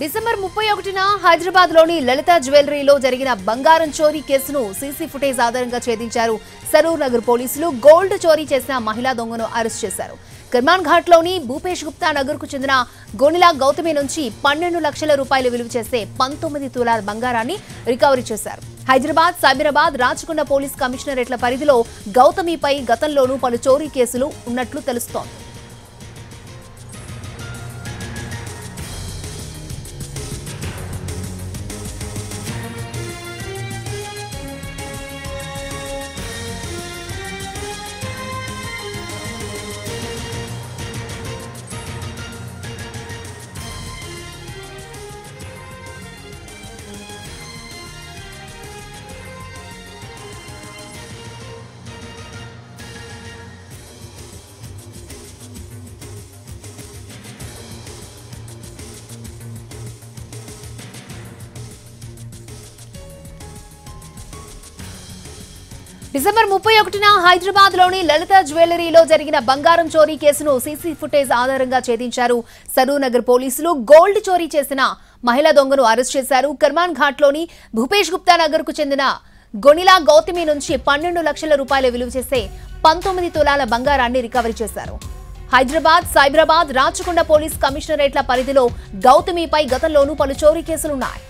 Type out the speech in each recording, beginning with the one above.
December 31న Hyderabad లోని లలిత జ్యువెలరీలో జరిగిన బంగారం చోరీ కేసును సీసీ ఫుటేజ్ ఆధారంగా ఛేదించారు. సరూర్ నగర్ పోలీసులు గోల్డ్ చోరీ చేసిన మహిళా దొంగను అరెస్ట్ చేశారు. కర్మాన్ ఘాట్ లోని భూపేష్ గుప్తా నగర్ కు చెందిన గోనిలా గౌతమి నుంచి 12 లక్షల రూపాయలు విలువ చేసే 19 తులాల బంగారాన్ని రికవరీ చేశారు. హైదరాబాద్, సైబరాబాద్, రాచకొండ పోలీస్ కమిషనరేట్ల పరిధిలో గౌతమిపై గతంలోనూ పలు చోరీ కేసులు ఉన్నట్లు తెలుస్తోంది. డిసెంబర్ 31న హైదరాబాద్ లోని లలిత జ్యువెలరీలో జరిగిన బంగారం చోరీ కేసును సీసీ ఫుటేజ్ ఆధారంగా ఛేదించారు. సరూర్ నగర్ పోలీసులు గోల్డ్ చోరీ చేసిన మహిళా దొంగను అరెస్ట్ చేశారు. కర్మాన్ ఘాట్ లోని భూపేష్ గుప్తా నగర్ కు చెందిన గోనిలా గౌతమి నుంచి 12 లక్షల రూపాయల విలువ చేసే 19 తులాల బంగారాన్ని రికవరీ చేశారు. హైదరాబాద్, సైబరాబాద్, రాచకొండ పోలీస్ కమిషనరేట్ల పరిధిలో గౌతమిపై గతంలోనూ పలు చోరీ కేసులున్నాయి.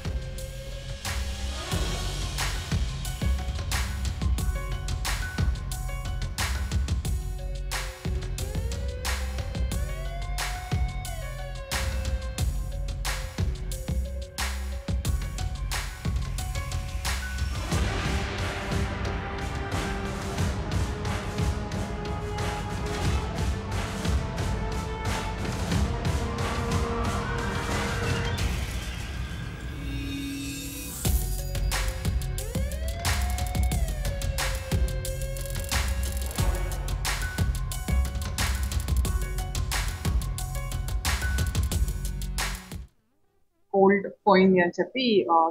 గోల్డ్ పోయింది అని చెప్పి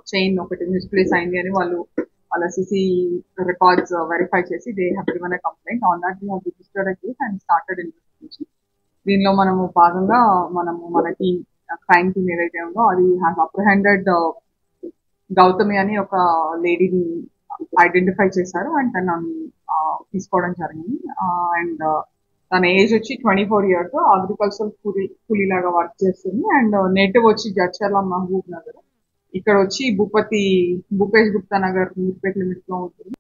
చైన్ ఒకటి మిస్ప్లేస్ అయింది అని వాళ్ళ సిసి రికార్డ్స్ వెరిఫై చేసి they have given a complaint. On that we have registered a case and started investigation. దీనిలో భాగంగా మన టీమ్, క్రైమ్ టీమ్ ఏదైతే ఉందో అది హ్యాస్ అప్రహెండెడ్ గౌతమి అని ఒక లేడీని ఐడెంటిఫై చేశారు అండ్ తనని తీసుకోవడం జరిగింది. అండ్ తన ఏజ్ వచ్చి 24 years, అగ్రికల్చర్ కూలీ లాగా వర్క్ చేస్తుంది అండ్ నేటివ్ వచ్చి జడ్చర్ల, మహబూబ్ నగర్. ఇక్కడ వచ్చి భూపేష్ గుప్తా నగర్ మీర్పేట్ లిమిట్ లో ఉంటుంది.